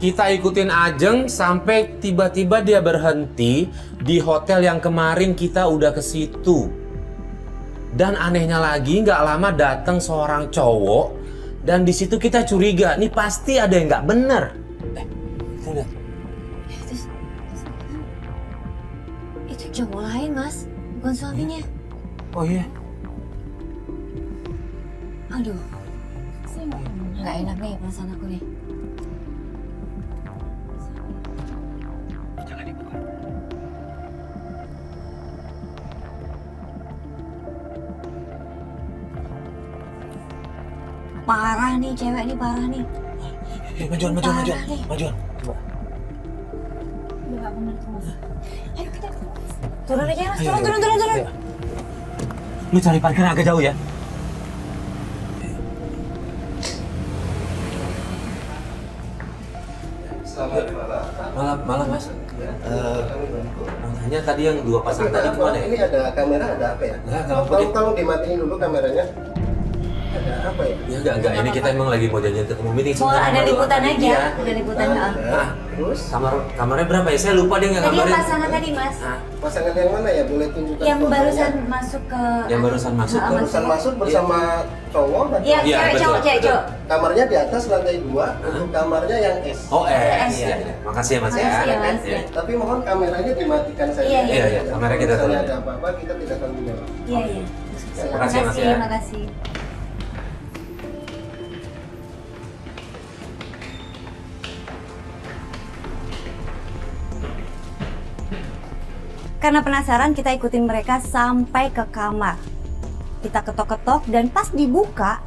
Kita ikutin Ajeng sampai tiba-tiba dia berhenti di hotel yang kemarin kita udah ke situ. Dan anehnya lagi, nggak lama datang seorang cowok dan di situ kita curiga, nih pasti ada yang nggak bener. Lihat. Itu cowok lain, Mas. Bukan suaminya. Oh iya. Aduh. Nggak enak nih perasaan aku nih. Jangan dibuka. Parah nih, cewek nih parah nih. Majuan. Parah nih. Majuan. Coba. Nggak bener tuh, Mas. Ayo kita turun aja, Mas. Ayo. Turun. Ayo. Lu cari parkir agak jauh ya. Malam Mas. Makanya tadi yang dua pasang tadi kemana ya? Ini ada kamera, ada apa ya? Enggak apa-apa. Tolong dimatiin dulu kameranya. Ada apa ya? Ya enggak. Ini kita emang lagi mau janjian ketemu meeting. Mau sebentar. ada liputan aja. Iya. Ada liputan. Nah, Terus kamarnya berapa ya? Saya lupa dia nggak Tadi yang ngabarin. pasangan tadi, Mas. Nah, pasangan yang mana ya? Boleh tunjukkan Yang fotonya? barusan masuk ke... yang barusan masuk. Ah, Barusan masuk bersama cowok dan Iya, Iya, cewek betul. cowok. kamarnya di atas lantai 2, untuk kamarnya yang S. Oh, Iya. iya. Makasih ya Mas ya. Makasih ya, Mas. Iya. Tapi mohon kameranya dimatikan saja. Iya, iya. Kamera kita Kalau misalnya tolong. ada apa-apa kita tidak akan menjawab. Iya. Makasih, Mas, ya. Makasih. Karena penasaran, kita ikutin mereka sampai ke kamar. Kita ketok-ketok dan pas dibuka,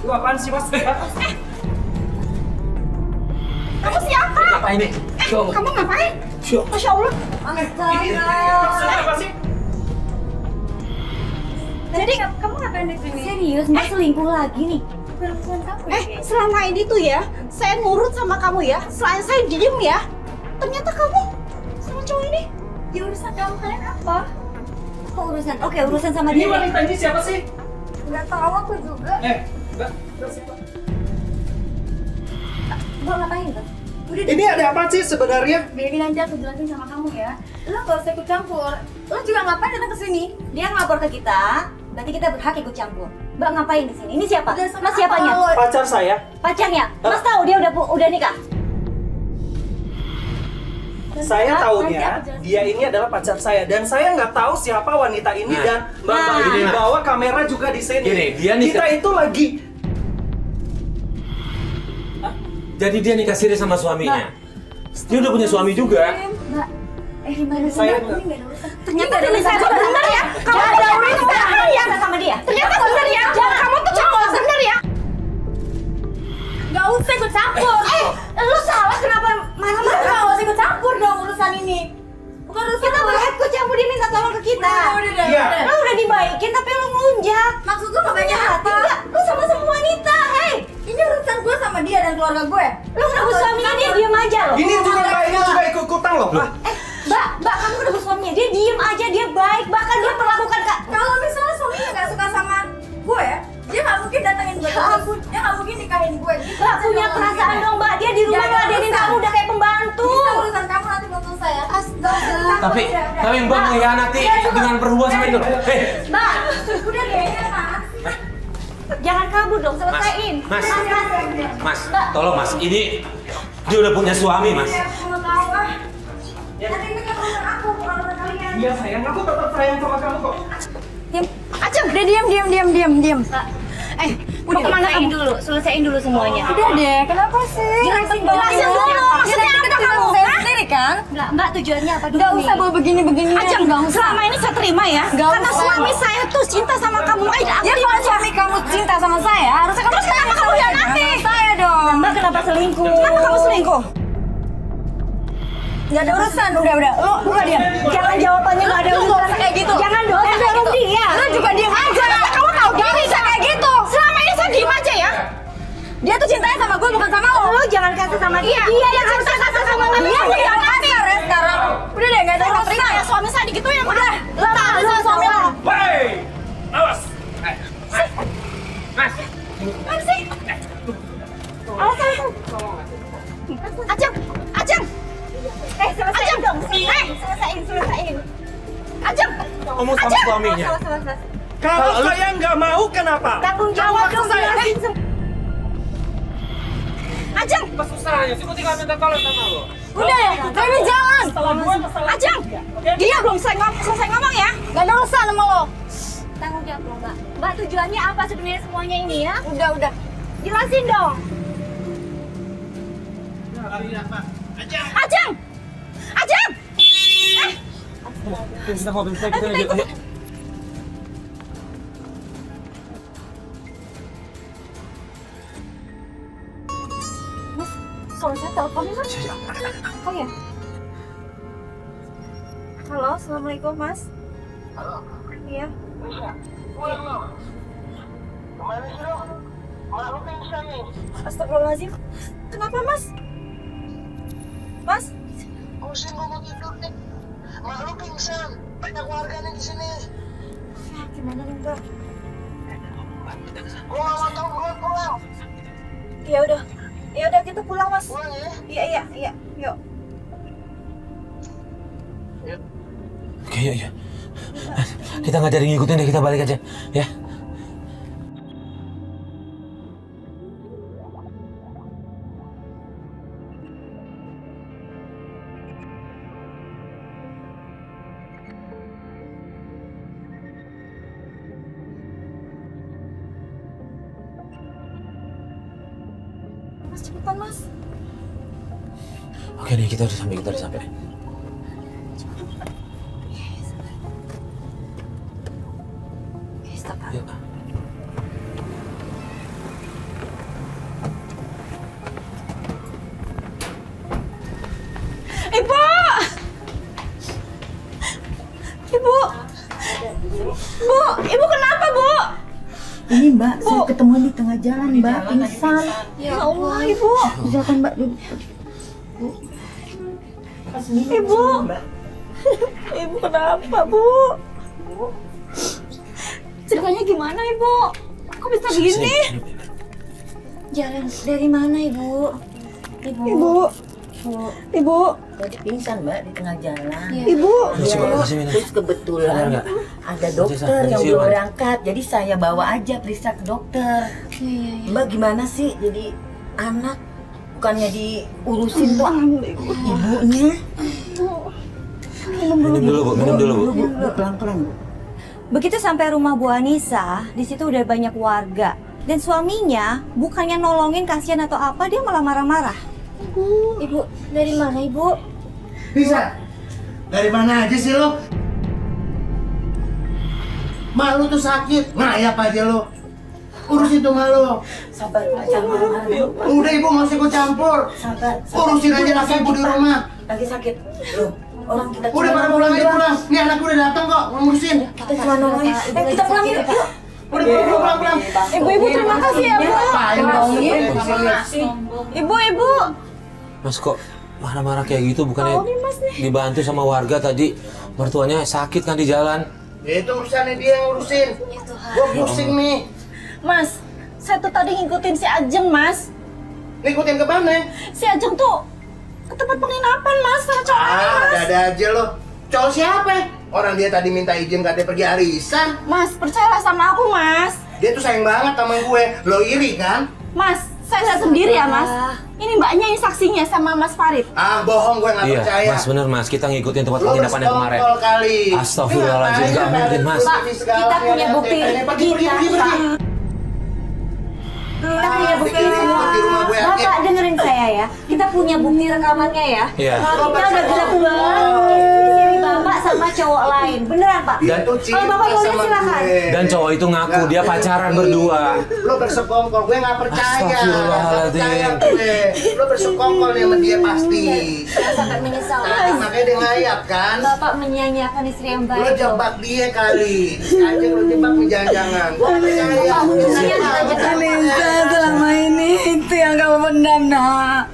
Lu apaan sih, Mas? Kamu siapa? Apa ini? Kamu ngapain? Masya Allah. Maksudnya apa sih? Jadi kamu ngapain di sini? serius Mbak selingkuh lagi nih. Selama ini tuh ya, saya nurut sama kamu ya. Selain saya diem ya. Ternyata kamu sama cowok ini. Ya urusan kamu kalian apa? Kok urusan? Oke, urusan sama Ini dia. wanita ini siapa sih? Nggak tahu aku juga. Enggak siapa? Mbak ngapain tuh? Ini ada apa sih sebenarnya? Biarin aja aku jelasin sama kamu ya. Lo gak usah ikut campur. Lo juga ngapain datang ke sini? Dia ngelapor ke kita, berarti kita berhak ikut campur. Mbak ngapain di sini? Ini siapa? Udah sama Mas siapanya? apa lo? Pacar saya. Pacarnya? Mas tahu dia udah nikah? Saya Nanti taunya aku jelasin. dia ini adalah pacar saya dan saya nggak tahu siapa wanita ini Nah. dan Mbak Nah. ini Gini, Mas. bawa kamera juga di sini. Gini, dia nikah- Kita itu lagi Jadi dia nikah siri sama suaminya. Dia udah punya suami juga. Mbak, gimana sih Saya Mbak? nggak- Ini nggak ada urusan. Ternyata ini saya bener ya. Kamu ada urusan ya. Sama dia. Ternyata bener ya. Kamu tuh cowok bener ya. Gak usah ikut campur. Lu salah kenapa marah-marah? Gak usah ikut campur dong urusan ini. Bukan urusan Kita lo. berhak ikut campur, dia minta tolong ke kita. Udah. Iya. Lu udah dibaikin tapi lu ngelunjak. Maksud lu gak banyak Hati apa? nggak? Lu sama-sama wanita, hei. Ini urusan gue sama dia dan keluarga gue. Lu ngerebut suaminya, dia diem aja loh. ini juga Mbak ini juga ikut-ikutan loh. Ah, Mbak, kamu ngerebut suaminya, dia diem aja, dia baik. Bahkan dia perlakukan kak. Kalau misalnya suaminya gak suka sama gue, dia gak mungkin datangin gue. Ya ampun. Dia gak mungkin nikahin gue. Gitu Mbak aja punya dong perasaan ngomongnya. dong, Mbak. Dia di rumah Jangan ngeladenin urusan. kamu udah kayak pembantu. Itu urusan kamu nanti belum selesai ya. Astaga. Tapi Mbak mengkhianati dengan berhubungan sama itu. Hei, Mbak, Udah kayaknya mas. jangan kabur dong, selesaiin. Mas. Mas, Mbak. tolong Mas. Ini dia udah punya suami, Mas. Ya, aku tahu ah. Nanti ini kan urusan aku, bukan urusan kalian. Iya sayang, aku tetap sayang sama kamu kok. Diam. Acem, udah diam. Mbak, Mau kemana kamu? selesaiin dulu semuanya. Udah deh, kenapa sih? Jelasin dulu. Maksudnya apa kamu? Saya sendiri kan? Mbak, tujuannya apa dulu Gak nih? usah bawa begini-begini. Acem, gak usah. Selama ini saya terima ya. Karena suami saya tuh cinta sama kamu. Ya kalau suami kamu cinta sama saya, harusnya kamu terus kenapa kamu hianati? Saya dong. Mbak kenapa selingkuh? Kenapa kamu selingkuh? Gak ada urusan, udah. Lu gak diam. Jangan jawabannya nggak ada Lu urusan. gak usah kayak gitu. Jangan dong, dorong dia. Lu juga diam aja. Kamu tahu gak bisa kayak gitu. Selama ini saya diam aja ya. Dia tuh cintanya sama gue bukan sama lo. Lu jangan kasar sama dia. Dia cinta sama dia. Dia udah kasar ya sekarang. Udah deh, nggak ada urusan ya suami saya digituin. Udah, lama lu suami lo. Hei, awas. Mas, Mana sih? Awas. Ajeng. Selesaiin dong. Selesaiin. Ajeng. ngomong sama suaminya. Kalau saya nggak mau, kenapa? Tanggung jawab dong, jelasin. Ajeng, apa susahnya sih? Gue tinggal minta tolong sama lo. Udah ya, ini jalan. Ajeng, dia belum selesai ngomong ya. Gak ada urusan sama lo. Tanggung jawab lo, Mbak. Mbak, tujuannya apa sebenarnya semuanya ini ya? Udah. Jelasin dong. Ajeng. Kita ngobrol kita ayo. Suami saya telepon mas. Oh ya. Halo, assalamualaikum mas. Halo, Iya. Bisa. Pulang lo. Kemana sih lo? Malu pingsan nih. Astagfirullahaladzim. Kenapa mas? Mas? Pusing gue mau tidur nih. Malu pingsan. Banyak warga nih di sini. Ya, gimana nih mbak? Gue gak mau tau, gue pulang. Ya udah kita pulang mas. Pulang ya. Iya. Yuk. Oke, yuk. Kita nggak jadi ngikutin deh, kita balik aja, ya. Mas cepetan mas. Oke nih, kita udah sampai. Yuk. Ibu kenapa bu? Ini mbak, saya ketemuan di tengah jalan mbak, pingsan. Ya Allah ibu. Silakan mbak duduk. Ibu. Ibu kenapa bu? Ceritanya gimana ibu? Kok bisa begini? Jalan dari mana, Ibu? Ibu. Tadi pingsan mbak di tengah jalan. Ibu. Kasih minum. Terus kebetulan Benar nggak? ada dokter yang Siapa? belum berangkat, jadi saya bawa aja periksa ke dokter. Mbak gimana sih? Jadi anak bukannya diurusin tuh ibunya? Minum dulu, Bu. Bu, pelan-pelan bu. Begitu sampai rumah Bu Anissa, di situ udah banyak warga. Dan suaminya bukannya nolongin, kasihan atau apa, dia malah marah-marah. Ibu, dari mana ibu? Bisa. Dari mana aja sih lo? Malu tuh sakit. Ngayap aja lo. Urusin tuh malu. Sabar pak, jangan marah. Udah ibu nggak usah ikut campur. Sabar. Urusin aja laki ibu di rumah. Lagi sakit. Loh, orang kita Udah pada pulang aja pulang. Nih anak udah datang kok ngurusin. Kita cuma nolongin. Kita pulang yuk. Udah pulang. Ibu terima kasih ya bu. Ngapain dong? Ibu. Mas kok marah-marah kayak gitu, bukannya dibantu sama warga tadi? Mertuanya sakit kan di jalan. Ya itu urusannya dia yang ngurusin. Gua pusing nih. Mas, saya tuh tadi ngikutin si Ajeng mas. Ngikutin ke mana? Si Ajeng tuh ke tempat penginapan mas sama cowok ini mas. Ada aja lo. Cowok siapa? Orang dia tadi minta izin katanya pergi arisan. Mas, percayalah sama aku mas. Dia tuh sayang banget sama gue. Lo iri kan? Mas, saya lihat sendiri ya mas. Ini mbaknya yang saksinya sama Mas Farid. Ah bohong, gue nggak Iya, percaya. Mas bener Mas, kita ngikutin tempat Lo penginapan yang kemarin. bersekongkol kali. Astagfirullahaladzim, nggak mungkin, Mas. Pak, kita punya bukti. Pergi. Kita punya bukti Bikin semua. ribut di rumah gue. Bapak dengerin saya ya. Kita punya bukti rekamannya ya. Iya. Kita udah gerak-gerak istri Bapak sama cowok lain. Beneran Pak? Dan- Itu cinta Kalau Bapak mau lihat, sama silakan. gue. Dan cowok itu ngaku dia pacaran berdua. Lo bersekongkol, gue nggak percaya. Astagfirullahaladzim. Nggak percaya gue. Lo bersekongkol nih sama dia pasti. Saya sangat menyesal. Nah, makanya dia ngayap kan. Bapak menyanyiakan istri yang Lo baik. loh. jebak dia kali. Aja lo jebak jangan-jangan. Gue nggak percaya. Saya tidak jebak. Selama ini itu yang kamu pendam nak.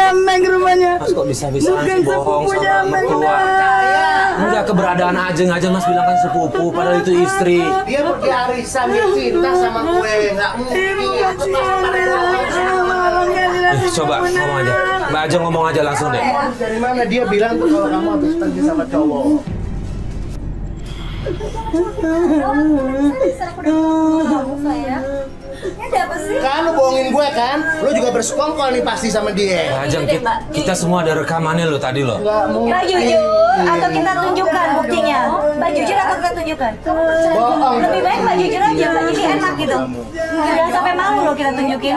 Ameng rumahnya. Mas kok bisa-bisa Bukan sih bohong sepupunya sama Ameng. mertua? Enggak, keberadaan Ajeng aja Mas bilang kan sepupu, padahal itu istri. Dia pergi arisan, dia cinta sama gue. Nggak mungkin. Coba ngomong aja. Mbak Ajeng ngomong aja langsung deh. Dari mana dia bilang tuh kalau kamu habis pergi sama cowok? Kan lu bohongin gue kan? Lu juga bersekongkol nih pasti sama dia. Mbak Ajeng, kita semua ada rekamannya loh tadi loh. Nggak mungkin. Mbak jujur atau kita tunjukkan buktinya? Mbak jujur atau kita tunjukkan? Bohong. Lebih baik Mbak jujur aja, Mbak, jadi enak gitu. Jangan sampai malu loh kita tunjukin.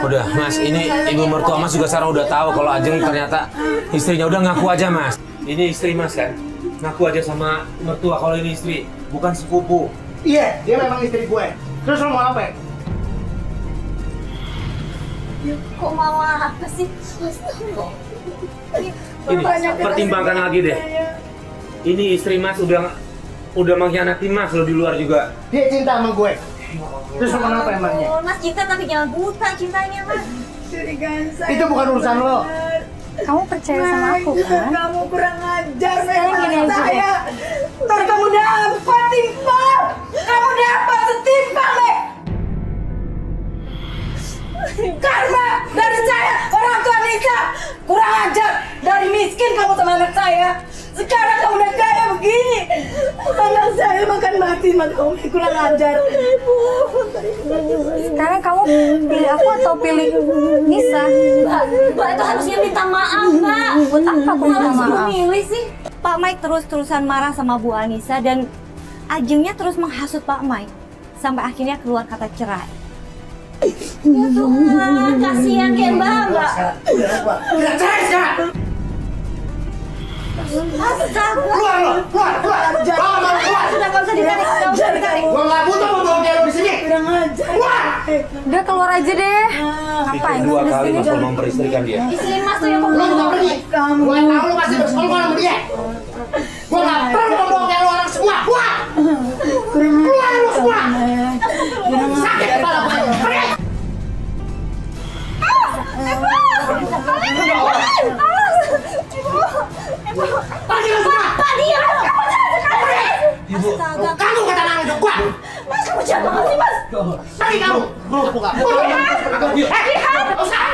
Udah Mas, ini ibu mertua Mas juga sekarang udah tahu kalau Ajeng ternyata istrinya. Udah ngaku aja Mas. Ini istri Mas kan? Ngaku aja sama mertua kalau ini istri, bukan sepupu. Iya, dia memang istri gue. Terus lu mau apa? Kok mau apa sih? Ini pertimbangkan lagi deh. Ini istri Mas udah mengkhianati Mas lo di luar juga. Dia cinta sama gue. Terus lu mau apa emangnya? Oh, Mas cinta tapi jangan buta cintanya, Mas. Itu bukan urusan lo. Kamu percaya sama aku kan? Kamu kurang ajar Sekarang gini aja deh. saya. Ntar kamu dapat timpal. Kamu dapat setimpal, Mek. Karena dari saya, orang tua Nisa, kurang ajar. Dari miskin kamu sama anak saya. Sekarang kamu udah kaya begini. Anak saya makan mati sama kamu, kurang ajar. Sekarang kamu pilih aku atau pilih Nisa? Mbak itu harusnya minta maaf, Mbak. Buat apa aku minta maaf? Milih sih. Pak Mike terus-terusan marah sama Bu Anissa dan Ajengnya terus menghasut Pak Mike sampai akhirnya keluar kata cerai. Ya Tuhan, kasihan kayak Mbak. Udah cerai sekarang. Astaga. Keluar lo, keluar. Bawa malu keluar. Sudah nggak usah ditarik, nggak usah ditarik. Gue nggak butuh membawa dia lo di sini. Kurang ajar. Keluar. Udah keluar aja deh. Ngapain dua kali Mas kalau memperistrikan dia. Istri Mas tuh yang Lo juga pergi. Gue tahu lo pasti bersekongkol sama dia. Gue nggak perlu membawa kayak lo orang semua. Keluar. Keluar lo semua. Sakit kepala gue. Pergi. Pergi lo semua. Pak, diam. Ibu, kamu kata nang hidup gue. Mas, kamu jahat banget sih, Mas. Pergi kamu. Buka.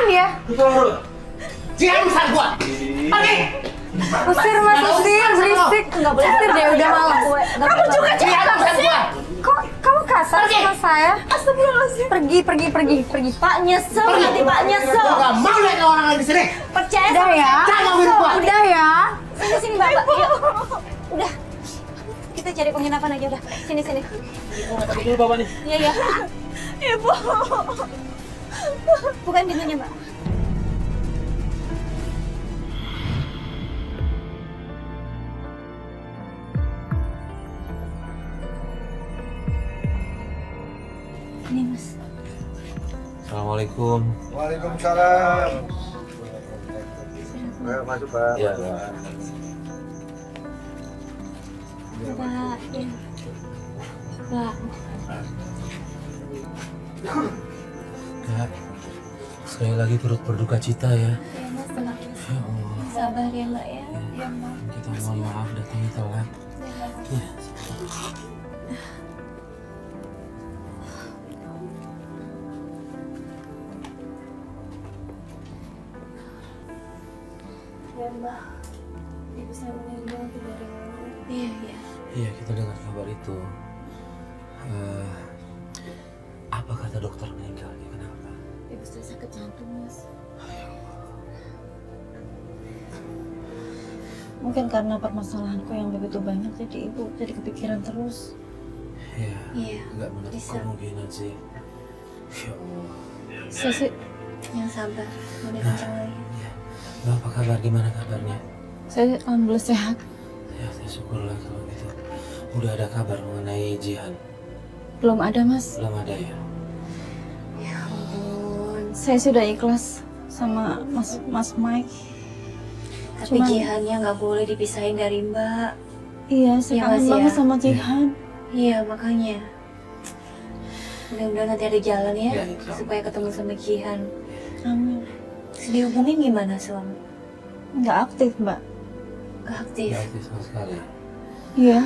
Ya. Dia urusan gue. Pergi. Usir Mas, usir, berisik. Enggak boleh. Usir deh, udah malam. Kamu juga Dia jahat urusan banget sih. gue. Kok kamu kasar sama saya? Astagfirullahaladzim. Pergi. Pak nyesel, nanti Pak nyesel. Gue gak mau lihat orang lagi di sini. Percaya sama ya. saya. Jangan hidup gue. Udah ya. Sini Bapak. Yuk. Udah. Kita cari penginapan aja udah. Sini. Dulu Bapak nih. Iya. Ibu. Bukan pintunya, Mbak. Ini, Mas. Assalamualaikum. Waalaikumsalam. Ayo masuk Pak. Ya. Mbak, ya. Mbak. Kak, sekali lagi turut berduka cita ya. Ya, Mas, tenang, Mas. Ya Allah, Sabar ya, Mbak ya. Ya, Mbak. kita mohon maaf datangnya telat. Ya. Ya, Mbak. Ibu saya meninggal 3 hari lalu. Iya. Iya, kita dengar kabar itu. Apa kata dokter meninggalnya? Kenapa? Ibu saya sakit jantung, Mas. Mungkin karena permasalahanku yang begitu banyak, jadi ibu jadi kepikiran terus. Iya. Iya, Nggak menutup bisa. kemungkinan sih. Ya Allah. Saya sih yang sabar, mau kencang lagi. Ya. Nah, apa kabar? Gimana kabarnya? Saya alhamdulillah sehat. Ya, syukurlah kalau gitu. Udah ada kabar mengenai Jihan? Belum ada, Mas. Belum ada ya? Ya ampun. Saya sudah ikhlas sama Mas Mike. Tapi Jihannya nggak boleh dipisahin dari Mbak. Iya, saya kangen banget sama Jihan. Iya, makanya. Mudah-mudahan nanti ada jalan ya, Ya, insya Allah. supaya ketemu sama Jihan. Amin. Dihubungin gimana suami? Nggak aktif, Mbak. Gak aktif. sama sekali. Iya.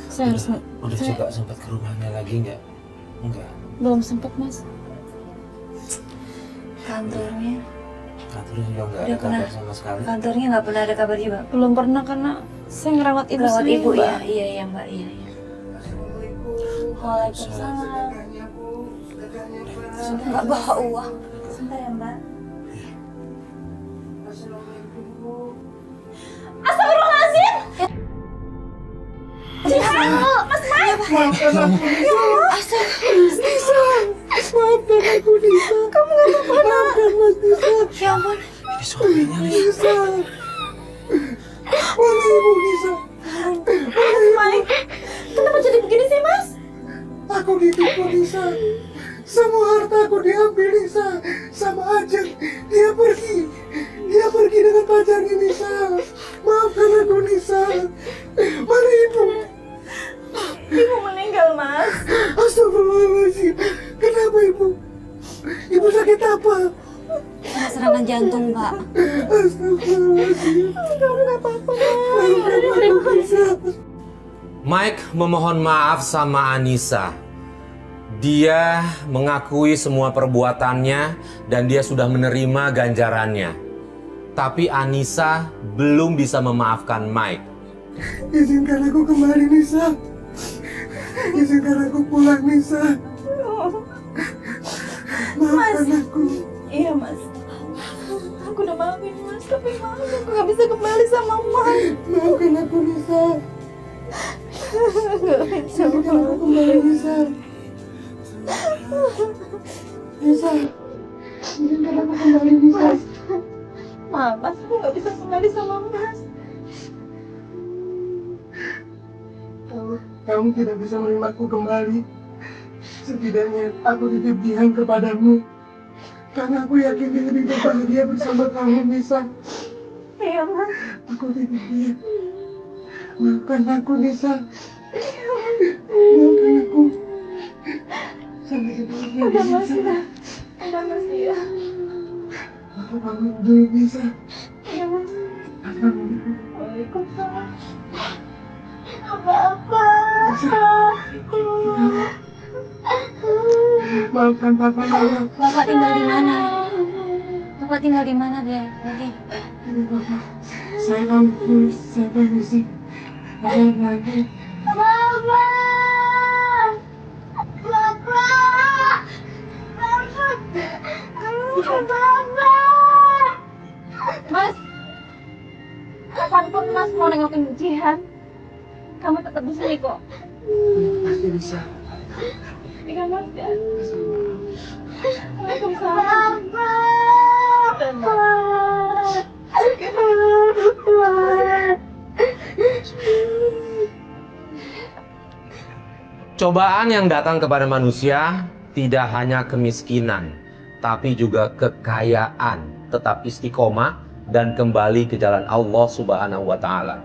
Saya harus Udah coba sempat ke rumahnya lagi nggak? Enggak. belum sempat, Mas. Kantornya Kantornya juga nggak ada Udah pernah. kabar sama sekali. Kantornya nggak pernah ada kabar juga. Belum pernah karena saya ngerawat ibu Rawat sendiri, ibu Mbak. ya, iya Mbak, iya. Waalaikumsalam. Nggak bawa uang. Sebentar ya Mbak. Astagfirullahaladzim! Jihan! Mas Mike! Maafkan aku, Nisa. Nisa, maafkan aku, Nisa. Kamu nggak apa-apa, maafkan Mas Nisa. Ya ampun. Ini suaminya nih. Nisa. Mana ibu Nisa? Mike! Kenapa jadi begini sih, Mas? Aku ditipu, Nisa. Semua hartaku diambil, Nisa. Sama Ajeng, dia pergi. Dia pergi dengan pacarnya, Nisa. Maafkan aku, Nisa. Mana ibu? Ibu meninggal, Mas. Astagfirullahaladzim. Kenapa ibu? Ibu sakit apa? Kena serangan jantung Pak. Astagfirullahaladzim. Kamu nggak apa-apa, Maafkan aku, Nisa. Mike memohon maaf sama Anissa. Dia mengakui semua perbuatannya dan dia sudah menerima ganjarannya. Tapi Anissa belum bisa memaafkan Mike. Izinkan aku kembali, Nisa. Izinkan aku pulang, Nisa. Maafkan aku. Iya, Mas. Aku udah maafin, Mas. Tapi maaf, aku nggak bisa kembali sama Mas. Maafkan aku, Nisa. Izinkan aku kembali, Nisa. Nisa. Izinkan aku kembali, Nisa. Maaf, Mas. Aku nggak bisa kembali sama Mas. Kamu tidak bisa menerimaku kembali. Setidaknya aku titip Jihan kepadamu. Karena aku yakin dia lebih berbahagia bersama kamu, Nisa. Iya, Mas. Aku titip dia. Maafkan aku, Nisa. Maafkan aku. Sampai ketemu lagi, Udah, Mas. Nisa. Udah, Mas. Iya. Aku pamit dulu, Nisa. Iya, Mas. Assalamualaikum. Waalaikumsalam. Apa-apa. Maafkan Papa, ya. Bapak tinggal di mana? Bapak tinggal di mana deh? Lagi. Ini Papa. Saya pamit dulu. Saya permisi. Saya lagi. Mas, kapanpun Mas mau nengokin Jihan, kamu tetap di sini kok. Pasti bisa. Iya, Mas. Ya. Waalaikumsalam. Cobaan yang datang kepada manusia tidak hanya kemiskinan, tapi juga kekayaan. Tetap istiqomah dan kembali ke jalan Allah Subhanahu wa Ta'ala.